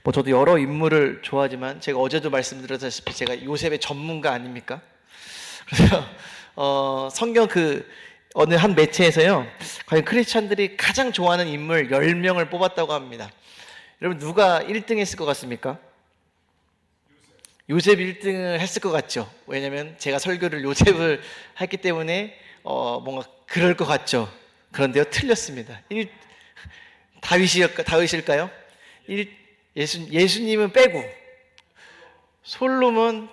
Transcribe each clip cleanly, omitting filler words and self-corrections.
뭐 저도 여러 인물을 좋아하지만 제가 어제도 말씀드렸다시피 제가 요셉의 전문가 아닙니까? 그래서 성경 어느 한 매체에서요, 과연 크리스찬들이 가장 좋아하는 인물 10명을 뽑았다고 합니다. 여러분 누가 1등 했을 것 같습니까? 요셉 1등을 했을 것 같죠? 왜냐면 제가 설교를 요셉을 했기 때문에 뭔가 그럴 것 같죠? 그런데요, 틀렸습니다. 다윗일까요? 예수님은 빼고 솔로몬,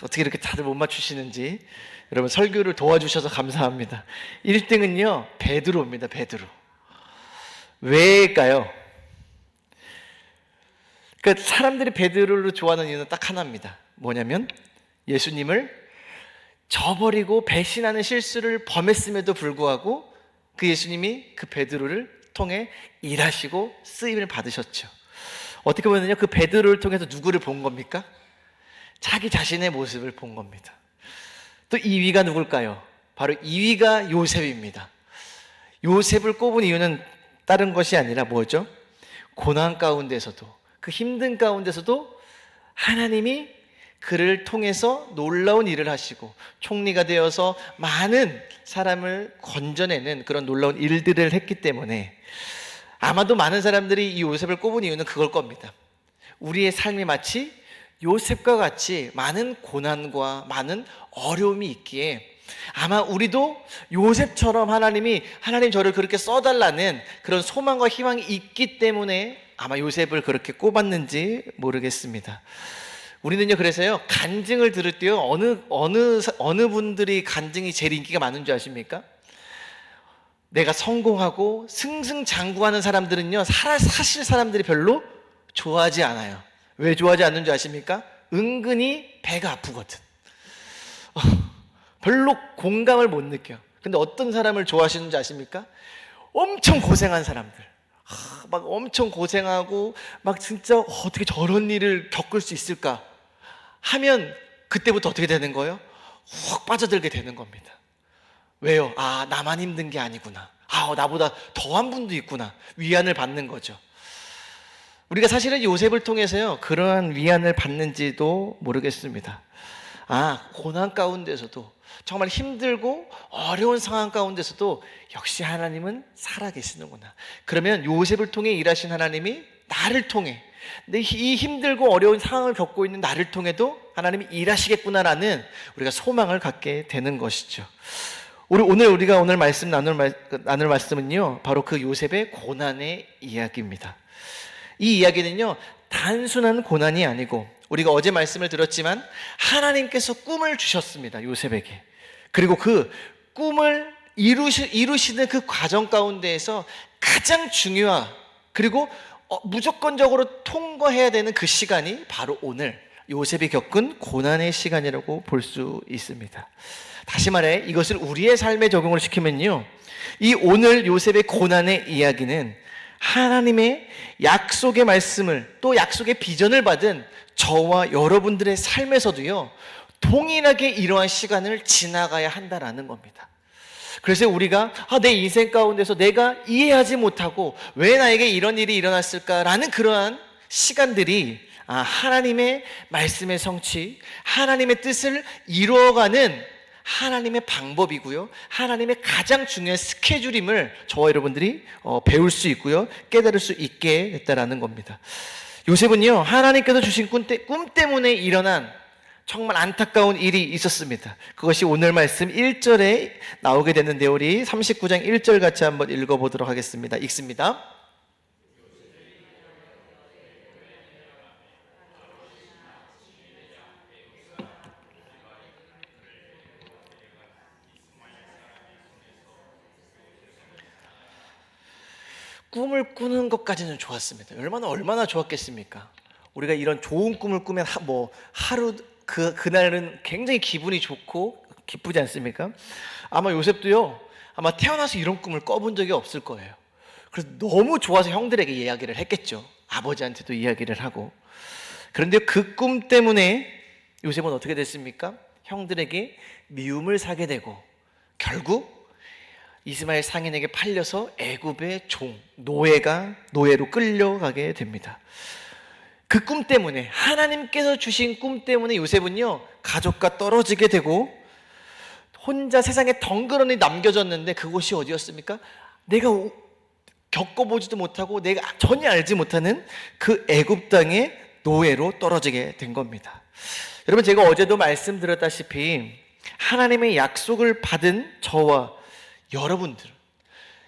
어떻게 이렇게 다들 못 맞추시는지 여러분 설교를 도와주셔서 감사합니다. 1등은요 베드로입니다. 베드로. 왜일까요? 그러니까 사람들이 베드로를 좋아하는 이유는 딱 하나입니다. 뭐냐면 예수님을 저버리고 배신하는 실수를 범했음에도 불구하고 그 예수님이 그 베드로를 통해 일하시고 쓰임을 받으셨죠. 어떻게 보면요, 그 베드로를 통해서 누구를 본 겁니까? 자기 자신의 모습을 본 겁니다. 또 2위가 누굴까요? 바로 2위가 요셉입니다. 요셉을 꼽은 이유는 다른 것이 아니라 뭐죠? 고난 가운데서도, 그 힘든 가운데서도 하나님이 그를 통해서 놀라운 일을 하시고 총리가 되어서 많은 사람을 건져내는 그런 놀라운 일들을 했기 때문에 아마도 많은 사람들이 이 요셉을 꼽은 이유는 그걸 겁니다. 우리의 삶이 마치 요셉과 같이 많은 고난과 많은 어려움이 있기에 아마 우리도 요셉처럼 하나님 저를 그렇게 써달라는 그런 소망과 희망이 있기 때문에 아마 요셉을 그렇게 꼽았는지 모르겠습니다. 우리는요, 그래서요, 간증을 들을 때요, 어느 분들이 간증이 제일 인기가 많은 줄 아십니까? 내가 성공하고 승승장구하는 사람들은요, 사실 사람들이 별로 좋아하지 않아요. 왜 좋아하지 않는 줄 아십니까? 은근히 배가 아프거든. 별로 공감을 못 느껴. 근데 어떤 사람을 좋아하시는지 아십니까? 엄청 고생한 사람들. 막 엄청 고생하고 막 진짜 어떻게 저런 일을 겪을 수 있을까 하면 그때부터 어떻게 되는 거예요? 훅 빠져들게 되는 겁니다. 왜요? 나만 힘든 게 아니구나. 나보다 더한 분도 있구나. 위안을 받는 거죠. 우리가 사실은 요셉을 통해서요, 그러한 위안을 받는지도 모르겠습니다. 고난 가운데서도, 정말 힘들고 어려운 상황 가운데서도 역시 하나님은 살아계시는구나. 그러면 요셉을 통해 일하신 하나님이 나를 통해, 이 힘들고 어려운 상황을 겪고 있는 나를 통해도 하나님이 일하시겠구나라는 우리가 소망을 갖게 되는 것이죠. 우리가 오늘 나눌 말씀은요, 바로 그 요셉의 고난의 이야기입니다. 이 이야기는요, 단순한 고난이 아니고, 우리가 어제 말씀을 들었지만 하나님께서 꿈을 주셨습니다, 요셉에게. 그리고 그 꿈을 이루시는 그 과정 가운데에서 가장 중요한, 그리고 무조건적으로 통과해야 되는 그 시간이 바로 오늘 요셉이 겪은 고난의 시간이라고 볼 수 있습니다. 다시 말해, 이것을 우리의 삶에 적용을 시키면요, 이 오늘 요셉의 고난의 이야기는 하나님의 약속의 말씀을, 또 약속의 비전을 받은 저와 여러분들의 삶에서도요, 동일하게 이러한 시간을 지나가야 한다라는 겁니다. 그래서 우리가 내 인생 가운데서 내가 이해하지 못하고 왜 나에게 이런 일이 일어났을까라는 그러한 시간들이 하나님의 말씀의 성취, 하나님의 뜻을 이루어가는 하나님의 방법이고요, 하나님의 가장 중요한 스케줄임을 저와 여러분들이 배울 수 있고요, 깨달을 수 있게 됐다라는 겁니다. 요셉은요, 하나님께서 주신 꿈 때문에 일어난 정말 안타까운 일이 있었습니다. 그것이 오늘 말씀 1절에 나오게 되는데, 우리 39장 1절 같이 한번 읽어보도록 하겠습니다. 읽습니다. 꿈을 꾸는 것까지는 좋았습니다. 얼마나 좋았겠습니까? 우리가 이런 좋은 꿈을 꾸면 하루 그날은 굉장히 기분이 좋고 기쁘지 않습니까? 아마 요셉도요, 아마 태어나서 이런 꿈을 꿔본 적이 없을 거예요. 그래서 너무 좋아서 형들에게 이야기를 했겠죠. 아버지한테도 이야기를 하고. 그런데 그 꿈 때문에 요셉은 어떻게 됐습니까? 형들에게 미움을 사게 되고 결국 이스마엘 상인에게 팔려서 애굽의 노예로 끌려가게 됩니다. 그 꿈 때문에, 하나님께서 주신 꿈 때문에 요셉은요 가족과 떨어지게 되고 혼자 세상에 덩그러니 남겨졌는데, 그곳이 어디였습니까? 내가 겪어보지도 못하고 내가 전혀 알지 못하는 그 애굽 땅의 노예로 떨어지게 된 겁니다. 여러분, 제가 어제도 말씀드렸다시피 하나님의 약속을 받은 저와 여러분들,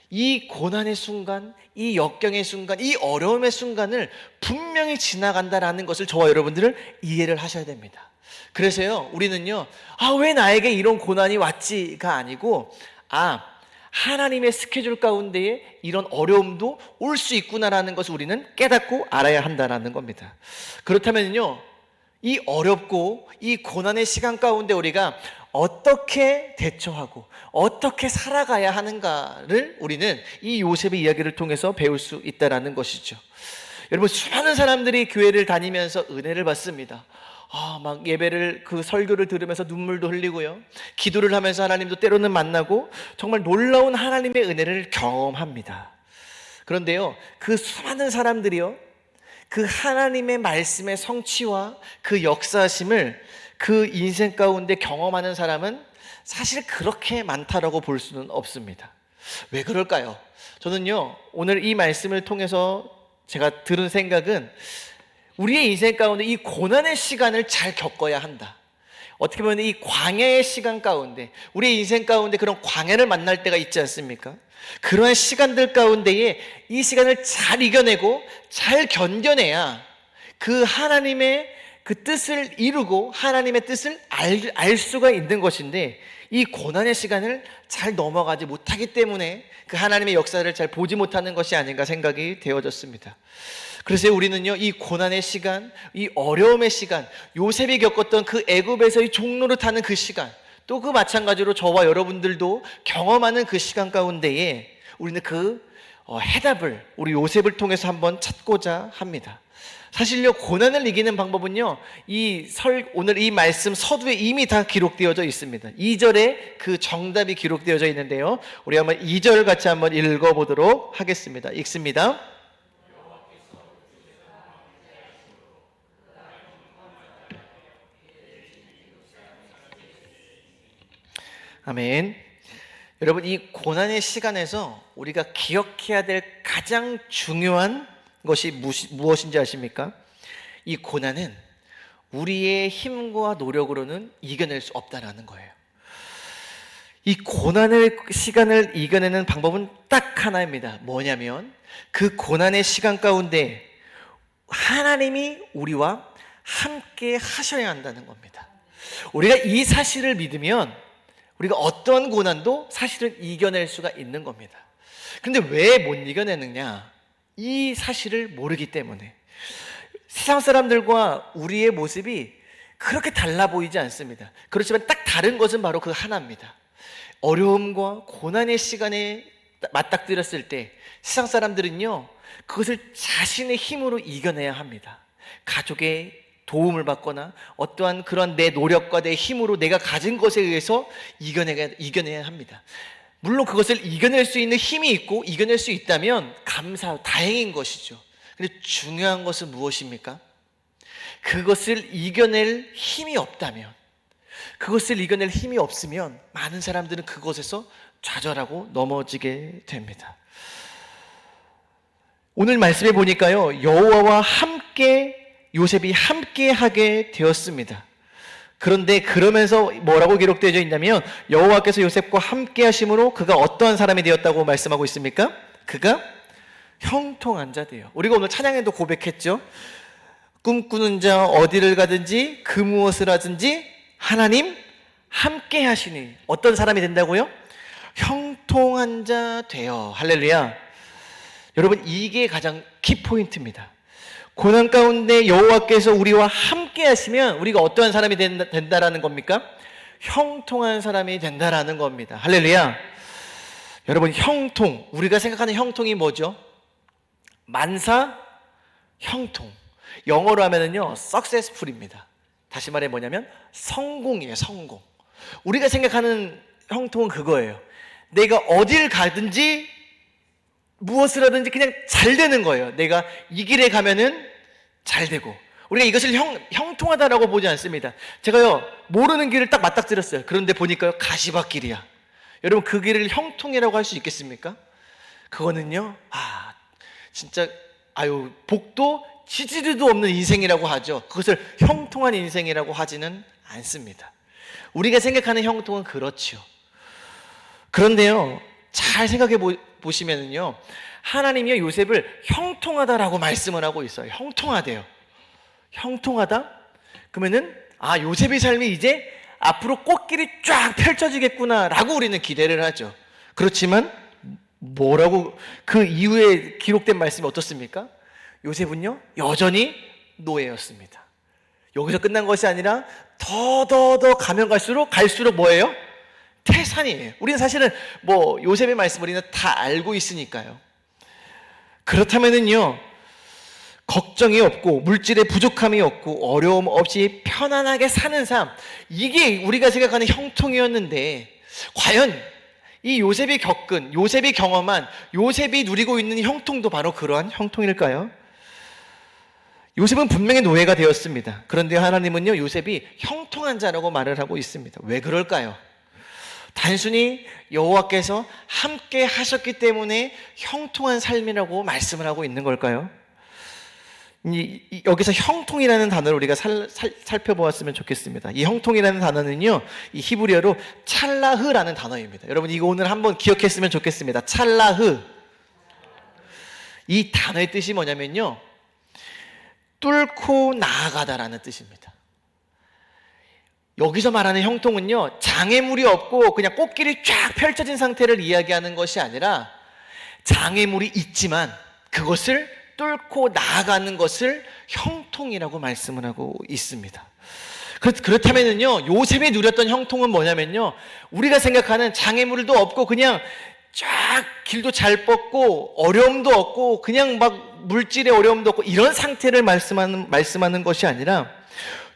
이 고난의 순간, 이 역경의 순간, 이 어려움의 순간을 분명히 지나간다라는 것을 저와 여러분들은 이해를 하셔야 됩니다. 그래서요, 우리는요, 왜 나에게 이런 고난이 왔지가 아니고, 하나님의 스케줄 가운데에 이런 어려움도 올 수 있구나라는 것을 우리는 깨닫고 알아야 한다는 겁니다. 그렇다면요, 이 어렵고 이 고난의 시간 가운데 우리가 어떻게 대처하고 어떻게 살아가야 하는가를 우리는 이 요셉의 이야기를 통해서 배울 수 있다는 것이죠. 여러분, 수많은 사람들이 교회를 다니면서 은혜를 받습니다. 막 예배를, 그 설교를 들으면서 눈물도 흘리고요, 기도를 하면서 하나님도 때로는 만나고 정말 놀라운 하나님의 은혜를 경험합니다. 그런데요, 그 수많은 사람들이요, 그 하나님의 말씀의 성취와 그 역사하심을 그 인생 가운데 경험하는 사람은 사실 그렇게 많다라고 볼 수는 없습니다. 왜 그럴까요? 저는요, 오늘 이 말씀을 통해서 제가 들은 생각은, 우리의 인생 가운데 이 고난의 시간을 잘 겪어야 한다. 어떻게 보면 이 광야의 시간 가운데, 우리의 인생 가운데 그런 광야를 만날 때가 있지 않습니까? 그러한 시간들 가운데에 이 시간을 잘 이겨내고 잘 견뎌내야 그 하나님의 그 뜻을 이루고 하나님의 뜻을 알 수가 있는 것인데, 이 고난의 시간을 잘 넘어가지 못하기 때문에 그 하나님의 역사를 잘 보지 못하는 것이 아닌가 생각이 되어졌습니다. 그래서 우리는요, 이 고난의 시간, 이 어려움의 시간, 요셉이 겪었던 그 애굽에서의 종로를 타는 그 시간, 또 그 마찬가지로 저와 여러분들도 경험하는 그 시간 가운데에 우리는 그 해답을 우리 요셉을 통해서 한번 찾고자 합니다. 사실요, 고난을 이기는 방법은요, 오늘 이 말씀 서두에 이미 다 기록되어져 있습니다. 2절에 그 정답이 기록되어져 있는데요, 우리 한번 2절 같이 한번 읽어보도록 하겠습니다. 읽습니다. 아멘. 여러분, 이 고난의 시간에서 우리가 기억해야 될 가장 중요한 것이 무엇인지 아십니까? 이 고난은 우리의 힘과 노력으로는 이겨낼 수 없다는 거예요. 이 고난의 시간을 이겨내는 방법은 딱 하나입니다. 뭐냐면, 그 고난의 시간 가운데 하나님이 우리와 함께 하셔야 한다는 겁니다. 우리가 이 사실을 믿으면 우리가 어떠한 고난도 사실은 이겨낼 수가 있는 겁니다. 그런데 왜 못 이겨내느냐? 이 사실을 모르기 때문에. 세상 사람들과 우리의 모습이 그렇게 달라 보이지 않습니다. 그렇지만 딱 다른 것은 바로 그 하나입니다. 어려움과 고난의 시간에 맞닥뜨렸을 때 세상 사람들은요, 그것을 자신의 힘으로 이겨내야 합니다. 가족의 도움을 받거나 어떠한 그런 내 노력과 내 힘으로 내가 가진 것에 의해서 이겨내야 합니다. 물론 그것을 이겨낼 수 있는 힘이 있고 이겨낼 수 있다면 다행인 것이죠. 근데 중요한 것은 무엇입니까? 그것을 이겨낼 힘이 없다면, 그것을 이겨낼 힘이 없으면 많은 사람들은 그곳에서 좌절하고 넘어지게 됩니다. 오늘 말씀에 보니까요, 여호와와 함께 요셉이 함께 하게 되었습니다. 그런데 그러면서 뭐라고 기록되어 있냐면, 여호와께서 요셉과 함께 하심으로 그가 어떠한 사람이 되었다고 말씀하고 있습니까? 그가 형통한 자 되요. 우리가 오늘 찬양에도 고백했죠. 꿈꾸는 자 어디를 가든지 그 무엇을 하든지 하나님 함께 하시니 어떤 사람이 된다고요? 형통한 자 되어. 할렐루야. 여러분, 이게 가장 키포인트입니다. 고난 가운데 여호와께서 우리와 함께 하시면 우리가 어떠한 사람이 된다라는 겁니까? 형통한 사람이 된다라는 겁니다. 할렐루야. 여러분, 형통, 우리가 생각하는 형통이 뭐죠? 만사 형통. 영어로 하면은요, successful입니다. 다시 말해 뭐냐면 성공이에요. 성공. 우리가 생각하는 형통은 그거예요. 내가 어딜 가든지 무엇을 하든지 그냥 잘 되는 거예요. 내가 이 길에 가면은 잘 되고, 우리가 이것을 형통하다라고 보지 않습니다. 제가요, 모르는 길을 딱 맞닥뜨렸어요. 그런데 보니까요, 가시밭길이야. 여러분, 그 길을 형통이라고 할 수 있겠습니까? 그거는요, 진짜, 복도 지지리도 없는 인생이라고 하죠. 그것을 형통한 인생이라고 하지는 않습니다. 우리가 생각하는 형통은 그렇죠. 그런데요, 잘 생각해 보시면은요, 하나님이요, 요셉을 형통하다라고 말씀을 하고 있어요. 형통하대요. 형통하다? 그러면은, 요셉의 삶이 이제 앞으로 꽃길이 쫙 펼쳐지겠구나 라고 우리는 기대를 하죠. 그렇지만 뭐라고, 그 이후에 기록된 말씀이 어떻습니까? 요셉은요, 여전히 노예였습니다. 여기서 끝난 것이 아니라 더 가면 갈수록 뭐예요? 태산이에요. 우리는 사실은 요셉의 말씀 우리는 다 알고 있으니까요. 그렇다면은요, 걱정이 없고 물질의 부족함이 없고 어려움 없이 편안하게 사는 삶, 이게 우리가 생각하는 형통이었는데, 과연 이 요셉이 겪은, 요셉이 경험한, 요셉이 누리고 있는 형통도 바로 그러한 형통일까요? 요셉은 분명히 노예가 되었습니다. 그런데 하나님은요, 요셉이 형통한 자라고 말을 하고 있습니다. 왜 그럴까요? 단순히 여호와께서 함께 하셨기 때문에 형통한 삶이라고 말씀을 하고 있는 걸까요? 여기서 형통이라는 단어를 우리가 살펴보았으면 좋겠습니다. 이 형통이라는 단어는요, 이 히브리어로 찰라흐라는 단어입니다. 여러분, 이거 오늘 한번 기억했으면 좋겠습니다. 찰라흐. 이 단어의 뜻이 뭐냐면요, 뚫고 나아가다라는 뜻입니다. 여기서 말하는 형통은요, 장애물이 없고 그냥 꽃길이 쫙 펼쳐진 상태를 이야기하는 것이 아니라, 장애물이 있지만 그것을 뚫고 나아가는 것을 형통이라고 말씀을 하고 있습니다. 그렇다면요, 요셉이 누렸던 형통은 뭐냐면요, 우리가 생각하는 장애물도 없고 그냥 쫙 길도 잘 뻗고 어려움도 없고 그냥 막 물질의 어려움도 없고 이런 상태를 말씀하는 것이 아니라,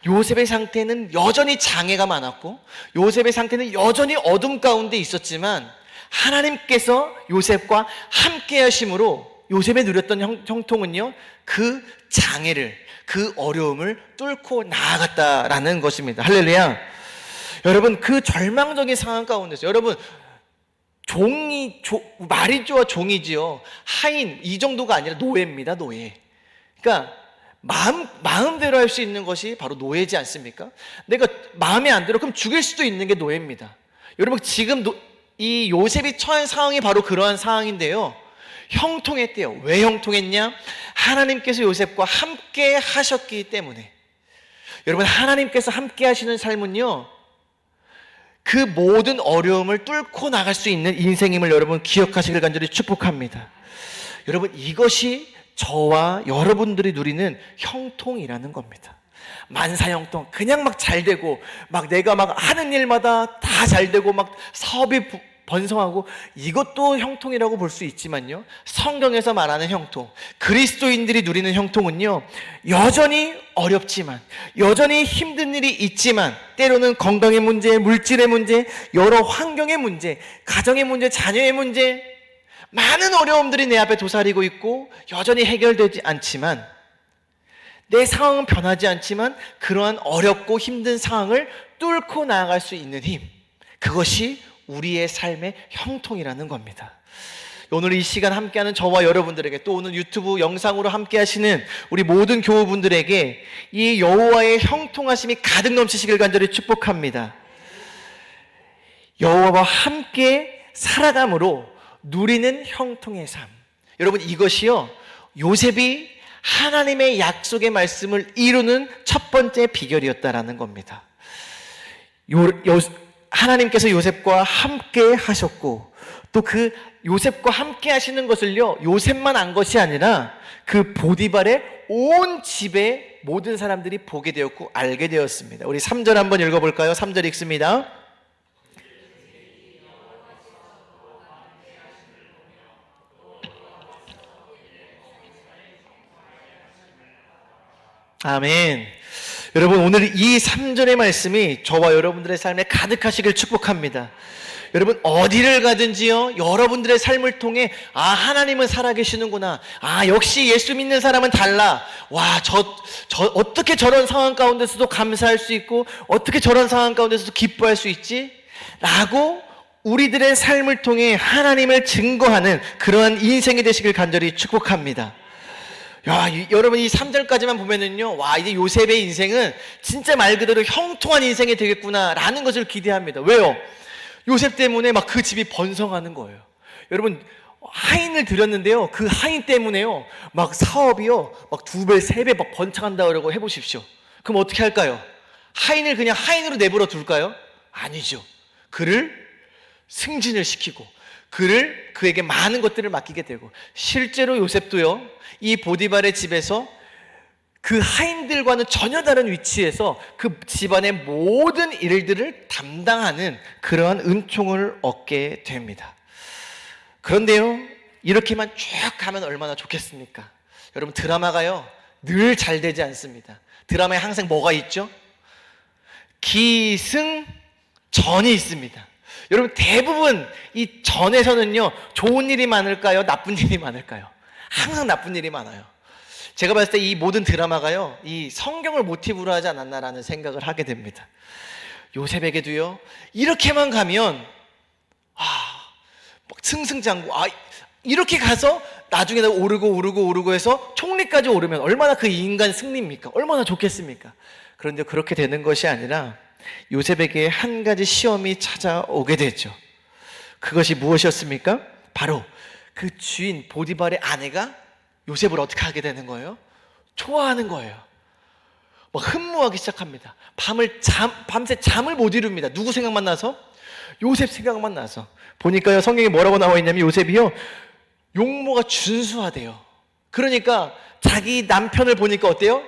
요셉의 상태는 여전히 장애가 많았고 요셉의 상태는 여전히 어둠 가운데 있었지만, 하나님께서 요셉과 함께 하심으로 요셉이 누렸던 형통은요, 그 장애를, 그 어려움을 뚫고 나아갔다라는 것입니다. 할렐루야. 여러분, 그 절망적인 상황 가운데서, 여러분, 말이죠, 종이지요. 하인, 이 정도가 아니라 노예입니다, 노예. 그러니까 마음대로 할 수 있는 것이 바로 노예지 않습니까? 내가 마음에 안 들어, 그럼 죽일 수도 있는 게 노예입니다. 여러분, 지금 이 요셉이 처한 상황이 바로 그러한 상황인데요, 형통했대요. 왜 형통했냐? 하나님께서 요셉과 함께 하셨기 때문에. 여러분, 하나님께서 함께 하시는 삶은요, 그 모든 어려움을 뚫고 나갈 수 있는 인생임을 여러분 기억하시길 간절히 축복합니다. 여러분, 이것이 저와 여러분들이 누리는 형통이라는 겁니다. 만사형통, 그냥 막 잘 되고, 막 내가 막 하는 일마다 다 잘 되고, 막 사업이 번성하고, 이것도 형통이라고 볼 수 있지만요, 성경에서 말하는 형통, 그리스도인들이 누리는 형통은요, 여전히 어렵지만, 여전히 힘든 일이 있지만, 때로는 건강의 문제, 물질의 문제, 여러 환경의 문제, 가정의 문제, 자녀의 문제, 많은 어려움들이 내 앞에 도사리고 있고 여전히 해결되지 않지만, 내 상황은 변하지 않지만 그러한 어렵고 힘든 상황을 뚫고 나아갈 수 있는 힘, 그것이 우리의 삶의 형통이라는 겁니다. 오늘 이 시간 함께하는 저와 여러분들에게, 또 오늘 유튜브 영상으로 함께 하시는 우리 모든 교우분들에게 이 여호와의 형통하심이 가득 넘치시길 간절히 축복합니다. 여호와와 함께 살아감으로 누리는 형통의 삶, 여러분, 이것이요, 요셉이 하나님의 약속의 말씀을 이루는 첫 번째 비결이었다라는 겁니다. 하나님께서 요셉과 함께 하셨고, 또 그 요셉과 함께 하시는 것을요, 요셉만 안 것이 아니라 그 보디발의 온 집의 모든 사람들이 보게 되었고 알게 되었습니다. 우리 3절 한번 읽어볼까요? 3절 읽습니다. 아멘. 여러분, 오늘 이 3절의 말씀이 저와 여러분들의 삶에 가득하시길 축복합니다. 여러분 어디를 가든지요, 여러분들의 삶을 통해 하나님은 살아계시는구나, 역시 예수 믿는 사람은 달라, 어떻게 저런 상황 가운데서도 감사할 수 있고 어떻게 저런 상황 가운데서도 기뻐할 수 있지? 라고 우리들의 삶을 통해 하나님을 증거하는 그러한 인생이 되시길 간절히 축복합니다. 여러분 이 3절까지만 보면은요, 이제 요셉의 인생은 진짜 말 그대로 형통한 인생이 되겠구나 라는 것을 기대합니다. 왜요? 요셉 때문에 막 그 집이 번성하는 거예요. 여러분 하인을 들였는데요, 그 하인 때문에요 막 사업이요 막 2배 3배 막 번창한다 그러고 해보십시오. 그럼 어떻게 할까요? 하인을 그냥 하인으로 내버려 둘까요? 아니죠. 그를 승진을 시키고 그에게 많은 것들을 맡기게 되고, 실제로 요셉도요 이 보디발의 집에서 그 하인들과는 전혀 다른 위치에서 그 집안의 모든 일들을 담당하는 그러한 은총을 얻게 됩니다. 그런데요, 이렇게만 쭉 가면 얼마나 좋겠습니까? 여러분 드라마가요 늘 잘 되지 않습니다. 드라마에 항상 뭐가 있죠? 기승전이 있습니다. 여러분 대부분 이 전에서는요 좋은 일이 많을까요? 나쁜 일이 많을까요? 항상 나쁜 일이 많아요. 제가 봤을 때 이 모든 드라마가요 이 성경을 모티브로 하지 않았나라는 생각을 하게 됩니다. 요셉에게도요 이렇게만 가면 막 승승장구, 이렇게 가서 나중에 오르고 해서 총리까지 오르면 얼마나 그 인간 승리입니까? 얼마나 좋겠습니까? 그런데 그렇게 되는 것이 아니라 요셉에게 한 가지 시험이 찾아오게 되죠. 그것이 무엇이었습니까? 바로 그 주인 보디발의 아내가 요셉을 어떻게 하게 되는 거예요? 좋아하는 거예요. 막 흠모하기 시작합니다. 밤새 잠을 못 이룹니다. 누구 생각만 나서? 요셉 생각만 나서. 보니까요 성경에 뭐라고 나와 있냐면 요셉이요 용모가 준수하대요. 그러니까 자기 남편을 보니까 어때요?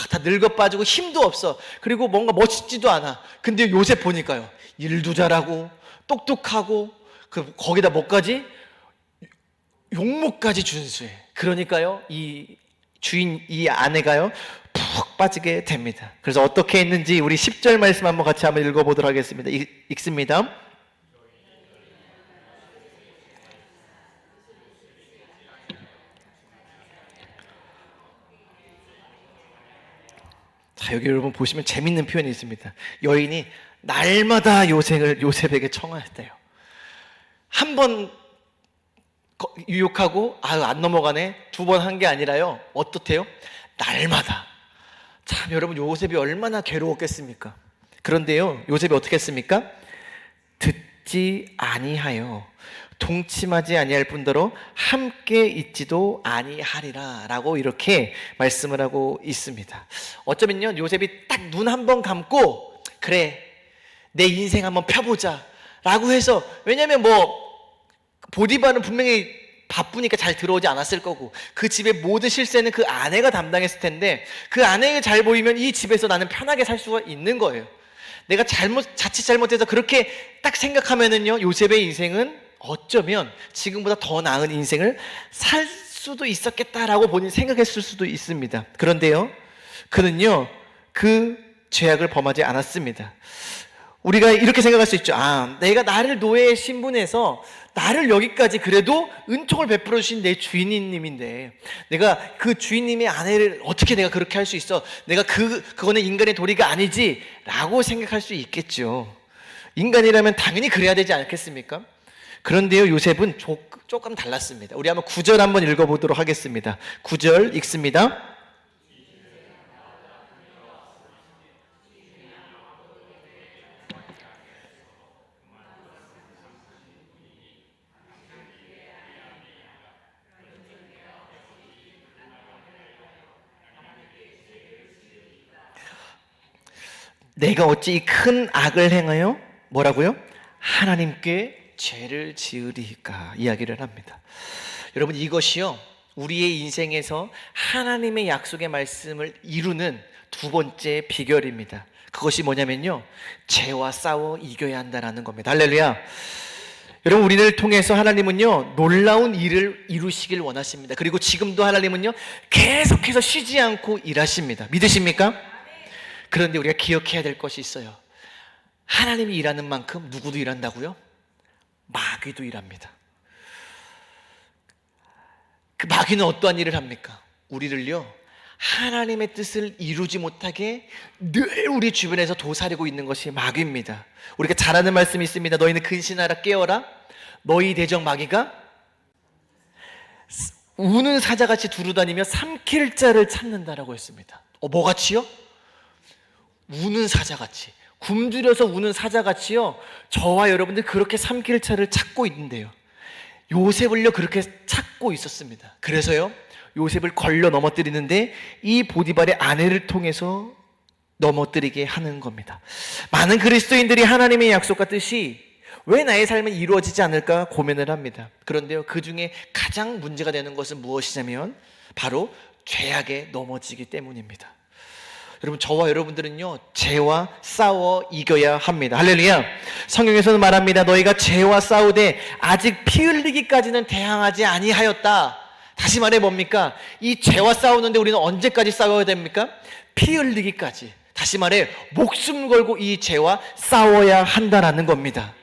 다 늙어 빠지고 힘도 없어. 그리고 뭔가 멋있지도 않아. 근데 요셉 보니까요 일도 잘하고 똑똑하고 거기다 뭐까지? 용모까지 준수해. 그러니까요 이 아내가요 푹 빠지게 됩니다. 그래서 어떻게 했는지 우리 10절 말씀 한번 같이 한번 읽어보도록 하겠습니다. 읽습니다. 자, 여기 여러분 보시면 재밌는 표현이 있습니다. 여인이 날마다 요셉에게 청하였대요. 한 번 유혹하고 안 넘어가네, 2번 한 게 아니라요 어떻대요? 날마다. 참 여러분 요셉이 얼마나 괴로웠겠습니까? 그런데요 요셉이 어떻게 했습니까? 듣지 아니하여 동침하지 아니할 뿐더러 함께 있지도 아니하리라 라고 이렇게 말씀을 하고 있습니다. 어쩌면요 요셉이 딱 눈 한 번 감고 그래 내 인생 한번 펴보자 라고 해서, 왜냐면 보디발은 분명히 바쁘니까 잘 들어오지 않았을 거고 그 집의 모든 실세는 그 아내가 담당했을 텐데 그 아내가 잘 보이면 이 집에서 나는 편하게 살 수가 있는 거예요. 내가 자칫 잘못해서 그렇게 딱 생각하면은요 요셉의 인생은 어쩌면 지금보다 더 나은 인생을 살 수도 있었겠다라고 본인이 생각했을 수도 있습니다. 그런데요 그는요 그 죄악을 범하지 않았습니다. 우리가 이렇게 생각할 수 있죠. 내가 나를 노예의 신분에서 나를 여기까지 그래도 은총을 베풀어 주신 내 주인님인데 내가 그 주인님의 아내를 어떻게 내가 그렇게 할 수 있어? 내가 그거는 인간의 도리가 아니지 라고 생각할 수 있겠죠. 인간이라면 당연히 그래야 되지 않겠습니까? 그런데요 요셉은 조금 달랐습니다. 우리 한번 9절 한번 읽어보도록 하겠습니다. 9절 읽습니다. 내가 어찌 이 큰 악을 행하여 뭐라고요? 하나님께 죄를 지으리까 이야기를 합니다. 여러분 이것이요 우리의 인생에서 하나님의 약속의 말씀을 이루는 2번째 비결입니다. 그것이 뭐냐면요 죄와 싸워 이겨야 한다라는 겁니다. 할렐루야. 여러분 우리를 통해서 하나님은요 놀라운 일을 이루시길 원하십니다. 그리고 지금도 하나님은요 계속해서 쉬지 않고 일하십니다. 믿으십니까? 그런데 우리가 기억해야 될 것이 있어요. 하나님이 일하는 만큼 누구도 일한다고요? 마귀도 일합니다. 그 마귀는 어떠한 일을 합니까? 우리를요, 하나님의 뜻을 이루지 못하게 늘 우리 주변에서 도사리고 있는 것이 마귀입니다. 우리가 잘 아는 말씀이 있습니다. 너희는 근신하라 깨어라. 너희 대적 마귀가 우는 사자같이 두루다니며 삼킬 자를 찾는다라고 했습니다. 뭐같이요? 우는 사자같이, 굶주려서 우는 사자같이요, 저와 여러분들 그렇게 삼킬 자를 찾고 있는데요, 요셉을요 그렇게 찾고 있었습니다. 그래서요 요셉을 걸려 넘어뜨리는데 이 보디발의 아내를 통해서 넘어뜨리게 하는 겁니다. 많은 그리스도인들이 하나님의 약속과 뜻이 왜 나의 삶에 이루어지지 않을까 고민을 합니다. 그런데요, 그 중에 가장 문제가 되는 것은 무엇이냐면 바로 죄악에 넘어지기 때문입니다. 여러분, 저와 여러분들은요 죄와 싸워 이겨야 합니다. 할렐루야. 성경에서는 말합니다. 너희가 죄와 싸우되 아직 피 흘리기까지는 대항하지 아니하였다. 다시 말해 뭡니까? 이 죄와 싸우는데 우리는 언제까지 싸워야 됩니까? 피 흘리기까지. 다시 말해 목숨 걸고 이 죄와 싸워야 한다라는 겁니다.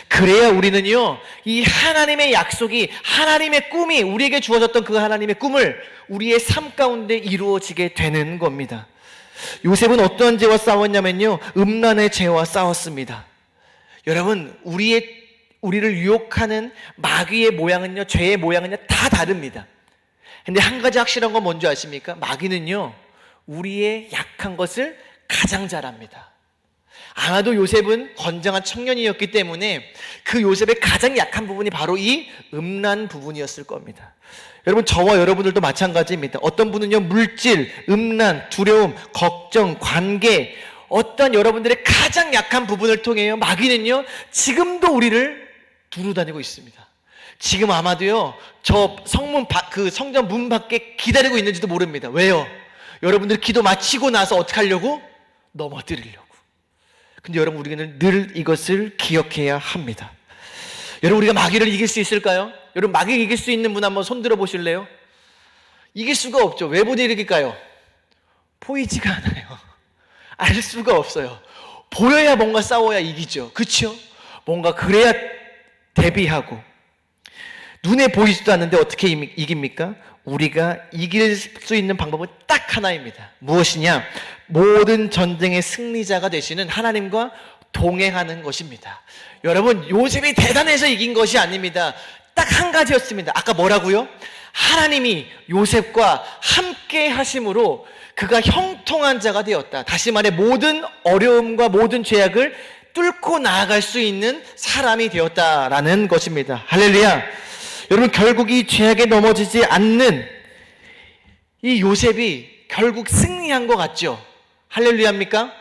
그래야 우리는요 이 하나님의 약속이, 하나님의 꿈이, 우리에게 주어졌던 그 하나님의 꿈을 우리의 삶 가운데 이루어지게 되는 겁니다. 요셉은 어떠한 죄와 싸웠냐면요, 음란의 죄와 싸웠습니다. 여러분, 우리를 유혹하는 마귀의 모양은요, 죄의 모양은요 다 다릅니다. 근데 한 가지 확실한 건 뭔지 아십니까? 마귀는요 우리의 약한 것을 가장 잘 압니다. 아마도 요셉은 건장한 청년이었기 때문에 그 요셉의 가장 약한 부분이 바로 이 음란 부분이었을 겁니다. 여러분, 저와 여러분들도 마찬가지입니다. 어떤 분은요 물질, 음란, 두려움, 걱정, 관계, 어떤 여러분들의 가장 약한 부분을 통해요 마귀는요 지금도 우리를 두루다니고 있습니다. 지금 아마도요 저 성전 문 밖에 기다리고 있는지도 모릅니다. 왜요? 여러분들 기도 마치고 나서 어떻게 하려고? 넘어뜨리려고. 근데 여러분, 우리는 늘 이것을 기억해야 합니다. 여러분, 우리가 마귀를 이길 수 있을까요? 여러분, 마귀 이길 수 있는 분 한번 손 들어 보실래요? 이길 수가 없죠. 왜 못 이길까요? 보이지가 않아요. 알 수가 없어요. 보여야 뭔가 싸워야 이기죠. 그렇죠? 뭔가 그래야 대비하고. 눈에 보이지도 않는데 어떻게 이깁니까? 우리가 이길 수 있는 방법은 딱 하나입니다. 무엇이냐? 모든 전쟁의 승리자가 되시는 하나님과 동행하는 것입니다. 여러분, 요셉이 대단해서 이긴 것이 아닙니다. 딱 한 가지였습니다. 아까 뭐라고요? 하나님이 요셉과 함께 하심으로 그가 형통한 자가 되었다. 다시 말해 모든 어려움과 모든 죄악을 뚫고 나아갈 수 있는 사람이 되었다라는 것입니다. 할렐루야. 여러분, 결국 이 죄악에 넘어지지 않는 이 요셉이 결국 승리한 것 같죠? 할렐루야입니까?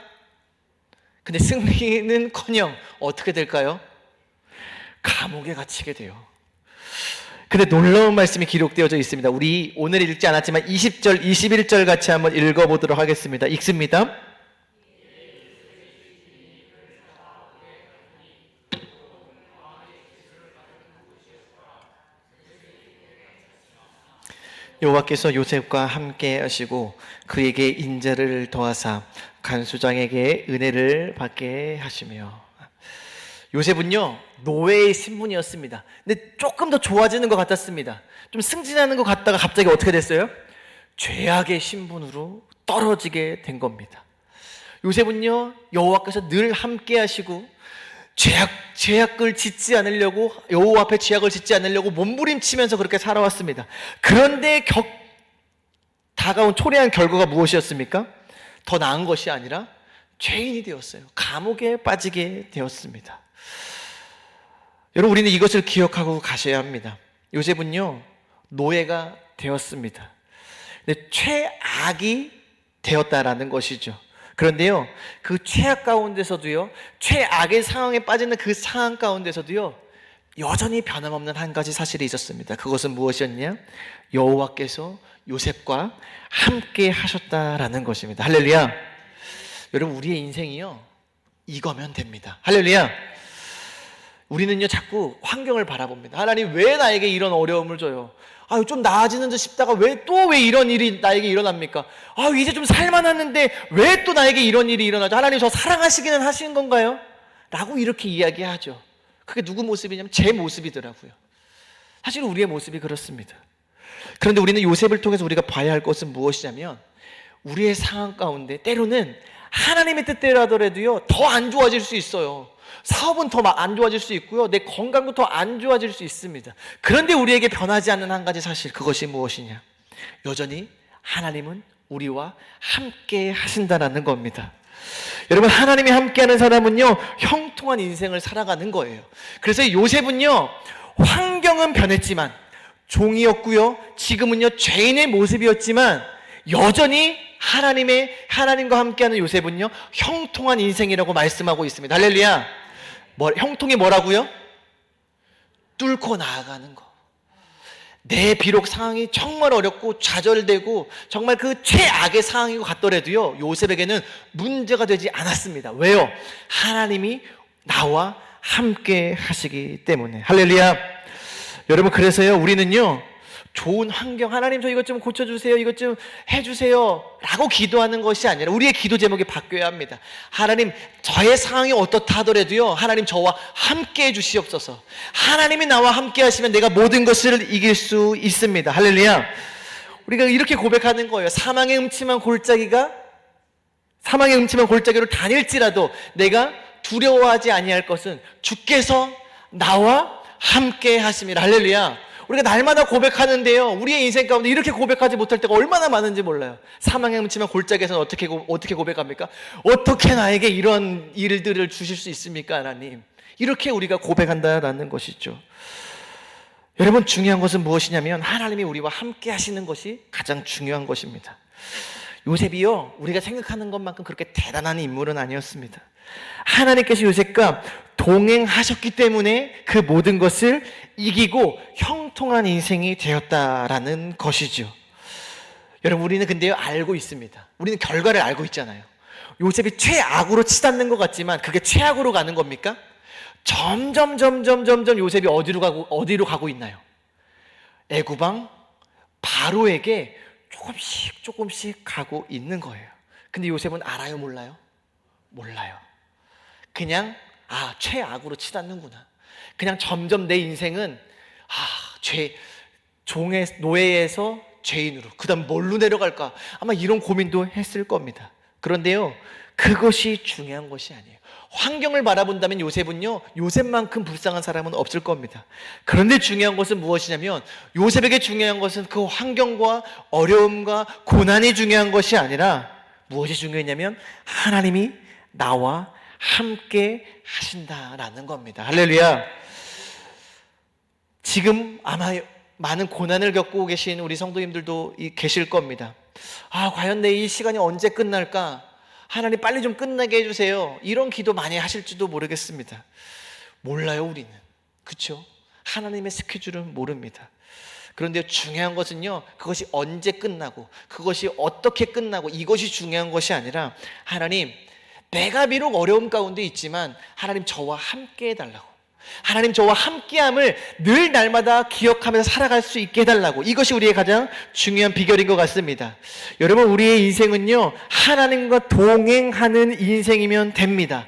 근데 승리는커녕 어떻게 될까요? 감옥에 갇히게 돼요. 근데 놀라운 말씀이 기록되어져 있습니다. 우리 오늘 읽지 않았지만 20절, 21절 같이 한번 읽어보도록 하겠습니다. 읽습니다. 여호와께서 요셉과 함께 하시고 그에게 인자를 더하사 간수장에게 은혜를 받게 하시며. 요셉은요 노예의 신분이었습니다. 근데 조금 더 좋아지는 것 같았습니다. 좀 승진하는 것 같다가 갑자기 어떻게 됐어요? 죄악의 신분으로 떨어지게 된 겁니다. 요셉은요 여호와께서 늘 함께 하시고 죄악을 짓지 않으려고, 여호와 앞에 죄악을 짓지 않으려고 몸부림치면서 그렇게 살아왔습니다. 그런데 다가온 초래한 결과가 무엇이었습니까? 더 나은 것이 아니라 죄인이 되었어요. 감옥에 빠지게 되었습니다. 여러분, 우리는 이것을 기억하고 가셔야 합니다. 요셉은요 노예가 되었습니다. 근데 최악이 되었다라는 것이죠. 그런데요 그 최악 가운데서도요, 최악의 상황에 빠지는 그 상황 가운데서도요 여전히 변함없는 한 가지 사실이 있었습니다. 그것은 무엇이었냐? 여호와께서 요셉과 함께 하셨다라는 것입니다. 할렐루야. 여러분, 우리의 인생이요 이거면 됩니다. 할렐루야. 우리는요 자꾸 환경을 바라봅니다. 하나님, 왜 나에게 이런 어려움을 줘요? 좀 나아지는 듯 싶다가 왜 이런 일이 나에게 일어납니까? 이제 좀 살만했는데 왜 또 나에게 이런 일이 일어나죠? 하나님, 저 사랑하시기는 하시는 건가요? 라고 이렇게 이야기하죠. 그게 누구 모습이냐면 제 모습이더라고요. 사실 우리의 모습이 그렇습니다. 그런데 우리는 요셉을 통해서 우리가 봐야 할 것은 무엇이냐면 우리의 상황 가운데 때로는 하나님의 뜻대로 하더라도요 더 안 좋아질 수 있어요. 사업은 더 안 좋아질 수 있고요, 내 건강도 더 안 좋아질 수 있습니다. 그런데 우리에게 변하지 않는 한 가지 사실, 그것이 무엇이냐? 여전히 하나님은 우리와 함께 하신다라는 겁니다. 여러분, 하나님이 함께하는 사람은요 형통한 인생을 살아가는 거예요. 그래서 요셉은요 환경은 변했지만 종이었고요, 지금은요 죄인의 모습이었지만 여전히 하나님과 함께하는 요셉은요 형통한 인생이라고 말씀하고 있습니다. 할렐루야. 형통이 뭐라고요? 뚫고 나아가는 거. 내 비록 상황이 정말 어렵고 좌절되고 정말 그 최악의 상황이고 같더라도요 요셉에게는 문제가 되지 않았습니다. 왜요? 하나님이 나와 함께 하시기 때문에. 할렐루야. 여러분, 그래서요 우리는요 좋은 환경, 하나님 저 이것 좀 고쳐주세요, 이것 좀 해주세요 라고 기도하는 것이 아니라 우리의 기도 제목이 바뀌어야 합니다. 하나님, 저의 상황이 어떻다 하더라도요 하나님 저와 함께 해주시옵소서. 하나님이 나와 함께 하시면 내가 모든 것을 이길 수 있습니다. 할렐루야. 우리가 이렇게 고백하는 거예요. 사망의 음침한 골짜기로 다닐지라도 내가 두려워하지 아니할 것은 주께서 나와 함께 하심이라. 할렐루야. 우리가 날마다 고백하는데요 우리의 인생 가운데 이렇게 고백하지 못할 때가 얼마나 많은지 몰라요. 사망의 음침한 골짜기에서는 어떻게 고백합니까? 어떻게 나에게 이런 일들을 주실 수 있습니까 하나님? 이렇게 우리가 고백한다라는 것이죠. 여러분, 중요한 것은 무엇이냐면 하나님이 우리와 함께 하시는 것이 가장 중요한 것입니다. 요셉이요 우리가 생각하는 것만큼 그렇게 대단한 인물은 아니었습니다. 하나님께서 요셉과 동행하셨기 때문에 그 모든 것을 이기고 형통한 인생이 되었다라는 것이죠. 여러분, 우리는 근데요 알고 있습니다. 우리는 결과를 알고 있잖아요. 요셉이 최악으로 치닫는 것 같지만 그게 최악으로 가는 겁니까? 점점 요셉이 어디로 가고 있나요? 애굽왕 바로에게 조금씩 가고 있는 거예요. 근데 요셉은 알아요, 몰라요? 몰라요. 그냥 최악으로 치닫는구나. 그냥 점점 내 인생은 종의 노예에서 죄인으로, 그 다음 뭘로 내려갈까, 아마 이런 고민도 했을 겁니다. 그런데요 그것이 중요한 것이 아니에요. 환경을 바라본다면 요셉만큼 불쌍한 사람은 없을 겁니다. 그런데 중요한 것은 무엇이냐면 요셉에게 중요한 것은 그 환경과 어려움과 고난이 중요한 것이 아니라 무엇이 중요했냐면 하나님이 나와 함께 하신다라는 겁니다. 할렐루야. 지금 아마 많은 고난을 겪고 계신 우리 성도님들도 계실 겁니다. 과연 내 이 시간이 언제 끝날까? 하나님 빨리 좀 끝나게 해주세요. 이런 기도 많이 하실지도 모르겠습니다. 몰라요, 우리는. 그렇죠? 하나님의 스케줄은 모릅니다. 그런데 중요한 것은요 그것이 언제 끝나고 그것이 어떻게 끝나고 이것이 중요한 것이 아니라 하나님, 내가 비록 어려움 가운데 있지만 하나님 저와 함께 해달라고, 하나님 저와 함께함을 늘 날마다 기억하면서 살아갈 수 있게 해달라고. 이것이 우리의 가장 중요한 비결인 것 같습니다. 여러분, 우리의 인생은요 하나님과 동행하는 인생이면 됩니다.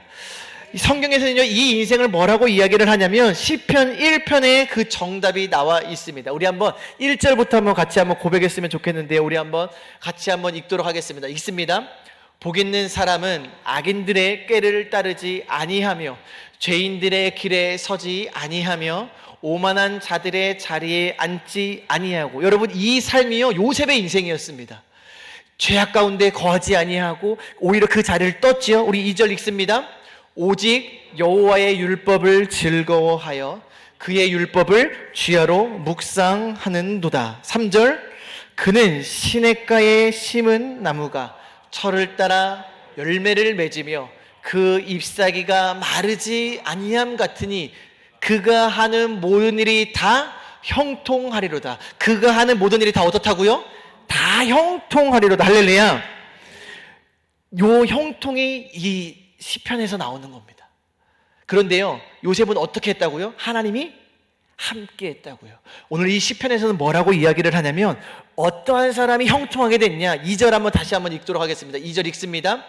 성경에서는요 이 인생을 뭐라고 이야기를 하냐면 시편 1편에 그 정답이 나와 있습니다. 우리 한번 1절부터 한번 같이 한번 고백했으면 좋겠는데요, 우리 한번 같이 한번 읽도록 하겠습니다. 읽습니다. 복 있는 사람은 악인들의 꾀를 따르지 아니하며 죄인들의 길에 서지 아니하며 오만한 자들의 자리에 앉지 아니하고. 여러분, 이 삶이요 요셉의 인생이었습니다. 죄악 가운데 거하지 아니하고 오히려 그 자리를 떴지요. 우리 2절 읽습니다. 오직 여호와의 율법을 즐거워하여 그의 율법을 주야로 묵상하는도다. 3절, 그는 시냇가에 심은 나무가 철을 따라 열매를 맺으며 그 잎사귀가 마르지 아니함 같으니 그가 하는 모든 일이 다 형통하리로다. 그가 하는 모든 일이 다 어떻다고요? 다 형통하리로다. 할렐루야. 요 형통이 이 시편에서 나오는 겁니다. 그런데요 요셉은 어떻게 했다고요? 하나님이 함께 했다고요. 오늘 이 시편에서는 뭐라고 이야기를 하냐면 어떠한 사람이 형통하게 됐냐. 2절 한번 다시 한번 읽도록 하겠습니다. 2절 읽습니다.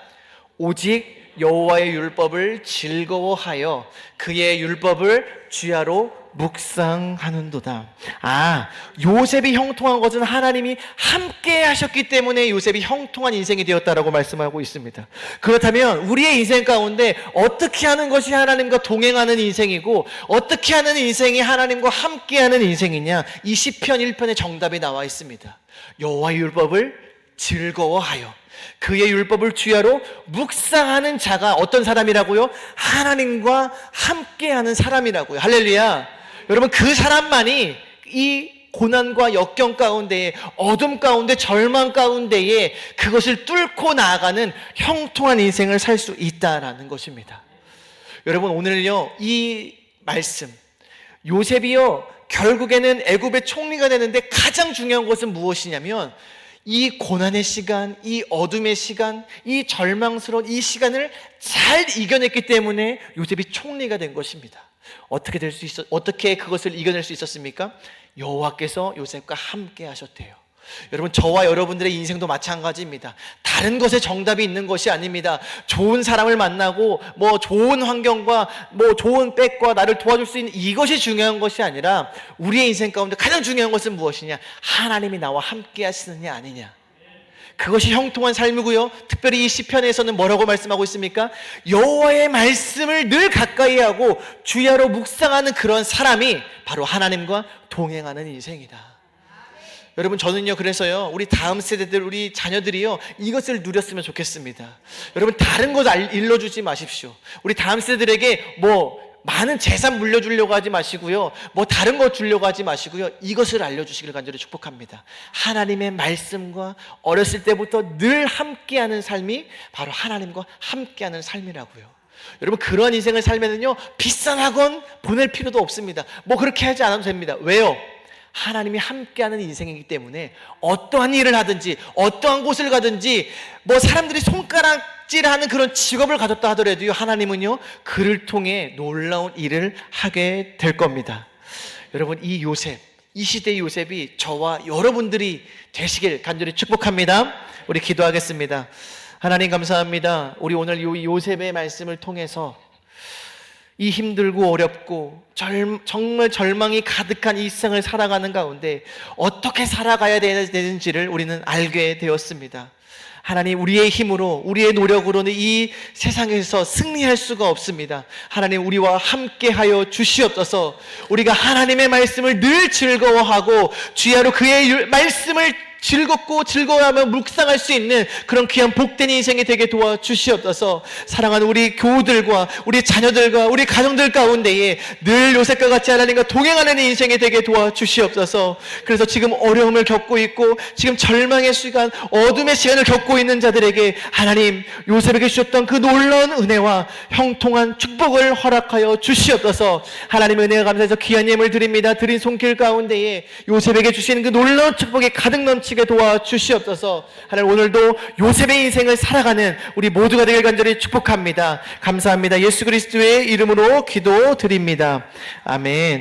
오직 여호와의 율법을 즐거워하여 그의 율법을 주야로 묵상하는도다. 요셉이 형통한 것은 하나님이 함께 하셨기 때문에 요셉이 형통한 인생이 되었다라고 말씀하고 있습니다. 그렇다면 우리의 인생 가운데 어떻게 하는 것이 하나님과 동행하는 인생이고 어떻게 하는 인생이 하나님과 함께하는 인생이냐? 이 시편 1편에 정답이 나와 있습니다. 여호와의 율법을 즐거워하여 그의 율법을 주야로 묵상하는 자가 어떤 사람이라고요? 하나님과 함께하는 사람이라고요. 할렐루야. 여러분, 그 사람만이 이 고난과 역경 가운데에, 어둠 가운데, 절망 가운데에 그것을 뚫고 나아가는 형통한 인생을 살 수 있다라는 것입니다. 여러분, 오늘요 이 말씀, 요셉이요 결국에는 애굽의 총리가 되는데 가장 중요한 것은 무엇이냐면 이 고난의 시간, 이 어둠의 시간, 이 절망스러운 이 시간을 잘 이겨냈기 때문에 요셉이 총리가 된 것입니다. 어떻게 그것을 이겨낼 수 있었습니까? 여호와께서 요셉과 함께 하셨대요. 여러분, 저와 여러분들의 인생도 마찬가지입니다. 다른 것에 정답이 있는 것이 아닙니다. 좋은 사람을 만나고 좋은 환경과 좋은 백과 나를 도와줄 수 있는 이것이 중요한 것이 아니라 우리의 인생 가운데 가장 중요한 것은 무엇이냐? 하나님이 나와 함께 하시느냐 아니냐. 그것이 형통한 삶이고요. 특별히 이 시편에서는 뭐라고 말씀하고 있습니까? 여호와의 말씀을 늘 가까이 하고 주야로 묵상하는 그런 사람이 바로 하나님과 동행하는 인생이다. 여러분, 저는요 그래서요 우리 다음 세대들, 우리 자녀들이요 이것을 누렸으면 좋겠습니다. 여러분, 다른 것 일러주지 마십시오. 우리 다음 세대들에게 많은 재산 물려주려고 하지 마시고요, 다른 거 주려고 하지 마시고요, 이것을 알려주시기를 간절히 축복합니다. 하나님의 말씀과 어렸을 때부터 늘 함께하는 삶이 바로 하나님과 함께하는 삶이라고요. 여러분, 그런 인생을 살면은요 비싼 학원 보낼 필요도 없습니다. 그렇게 하지 않아도 됩니다. 왜요? 하나님이 함께하는 인생이기 때문에 어떠한 일을 하든지 어떠한 곳을 가든지 사람들이 손가락질하는 그런 직업을 가졌다 하더라도요, 하나님은요 그를 통해 놀라운 일을 하게 될 겁니다. 여러분, 이 요셉, 이 시대의 요셉이 저와 여러분들이 되시길 간절히 축복합니다. 우리 기도하겠습니다. 하나님, 감사합니다. 우리 오늘 이 요셉의 말씀을 통해서 이 힘들고 어렵고 정말 절망이 가득한 이 세상을 살아가는 가운데 어떻게 살아가야 되는지를 우리는 알게 되었습니다. 하나님, 우리의 힘으로, 우리의 노력으로는 이 세상에서 승리할 수가 없습니다. 하나님, 우리와 함께하여 주시옵소서. 우리가 하나님의 말씀을 늘 즐거워하고 주야로 그의 말씀을 즐겁고 즐거워하며 묵상할 수 있는 그런 귀한 복된 인생이 되게 도와주시옵소서. 사랑하는 우리 교우들과 우리 자녀들과 우리 가정들 가운데에 늘 요셉과 같이 하나님과 동행하는 인생이 되게 도와주시옵소서. 그래서 지금 어려움을 겪고 있고 지금 절망의 시간, 어둠의 시간을 겪고 있는 자들에게 하나님, 요셉에게 주셨던 그 놀라운 은혜와 형통한 축복을 허락하여 주시옵소서. 하나님의 은혜가 감사해서 귀한 예물 드립니다. 드린 손길 가운데에 요셉에게 주시는 그 놀라운 축복이 가득 넘치게 도와주시옵소서. 하나님, 오늘도 요셉의 인생을 살아가는 우리 모두가 되길 간절히 축복합니다. 감사합니다. 예수 그리스도의 이름으로 기도드립니다. 아멘.